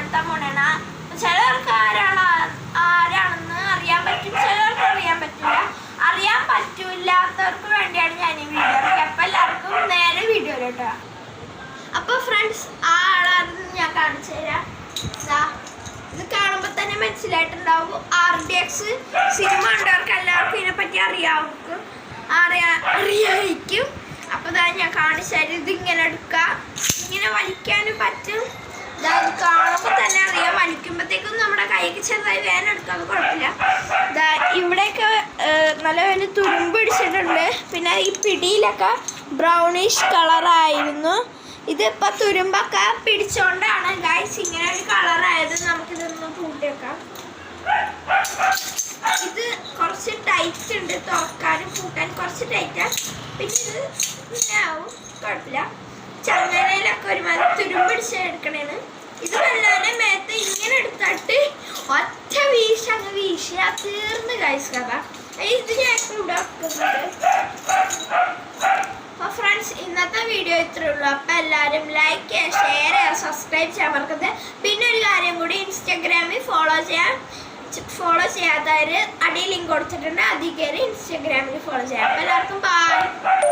പരിചയപ്പെടുത്താൻ പോണേണ്. ചിലർക്ക് ആരാണെന്ന് അറിയാൻ പറ്റും, ചിലർക്ക് അറിയാൻ പറ്റില്ല. അറിയാൻ പറ്റൂല്ലാത്തവർക്ക് വേണ്ടിയാണ് ഞാൻ ഈ വീഡിയോ. അപ്പം എല്ലാവർക്കും നേരെ വീഡിയോ കേട്ടോ. അപ്പോൾ ഫ്രണ്ട്സ്, ആ ആളാണെന്ന് ഞാൻ കാണിച്ചു തരാം. ഇത് കാണുമ്പോൾ തന്നെ മനസ്സിലായിട്ടുണ്ടാവും. RDX സിനിമ കണ്ടവർക്ക് എല്ലാവർക്കും ഇതിനെപ്പറ്റി അറിയാമായിരിക്കും. അപ്പോൾ ഞാൻ കാണിച്ചു തരാം. ഇതിങ്ങനെ എടുക്കുക, ഇങ്ങനെ വലിക്കാനും പറ്റും. ഇത് കാണുമ്പോൾ തന്നെ അറിയാം. വലിക്കുമ്പോഴത്തേക്കും നമ്മുടെ കൈക്ക് ചെറുതായി വേദന എടുക്കാതെ കുഴപ്പമില്ല. ഇവിടെയൊക്കെ നല്ല വേദന തുരുമ്പ് പിടിച്ചിട്ടുണ്ട്. പിന്നെ ഈ പിടിയിലൊക്കെ ബ്രൗണിഷ് കളറായിരുന്നു. ഇതിപ്പോൾ തുരുമ്പൊക്കെ പിടിച്ചോണ്ടാണ് ഗൈസ് ഇങ്ങനെ ഒരു കളറായത്. നമുക്കിതൊന്ന് പൂട്ടി വെക്കാം. ഇത് കുറച്ച് ടൈറ്റ് ഉണ്ട്, തുറക്കാനും പൂട്ടാനും കുറച്ച് ടൈറ്റാണ്. പിന്നെ ഇത് പിന്നെ ആവും, കുഴപ്പമില്ല. ചങ്ങനയിലൊക്കെ ഒരുമാതിരി തുരുമ്പ് പിടിച്ച് എടുക്കണേന്ന്. ഇത് വല്ലാതെ മേത്ത് ഇങ്ങനെ എടുത്തിട്ട് ഒറ്റ അങ്ങ് വീശിയാ തീർന്ന് ഗൈസ് കഥ. ഇത് ഞാൻ ഇവിടെ വെക്കുന്നുണ്ട്. അപ്പോൾ ഫ്രണ്ട്സ്, ഇന്നത്തെ വീഡിയോ ഇത്രയേ ഉള്ളൂ. അപ്പോൾ എല്ലാവരും ലൈക്ക് ചെയ്യുക, ഷെയർ ചെയ്യുക, സബ്സ്ക്രൈബ് ചെയ്യാൻ മറക്കരുത്. പിന്നെ ഒരു കാര്യം കൂടി, ഇൻസ്റ്റാഗ്രാമിൽ ഫോളോ ചെയ്യാത്തവർ അടിയിൽ ലിങ്ക് കൊടുത്തിട്ടുണ്ട്. അതിൽ കയറി ഇൻസ്റ്റാഗ്രാമിൽ ഫോളോ ചെയ്യാം. അപ്പോൾ എല്ലാവർക്കും ബൈ.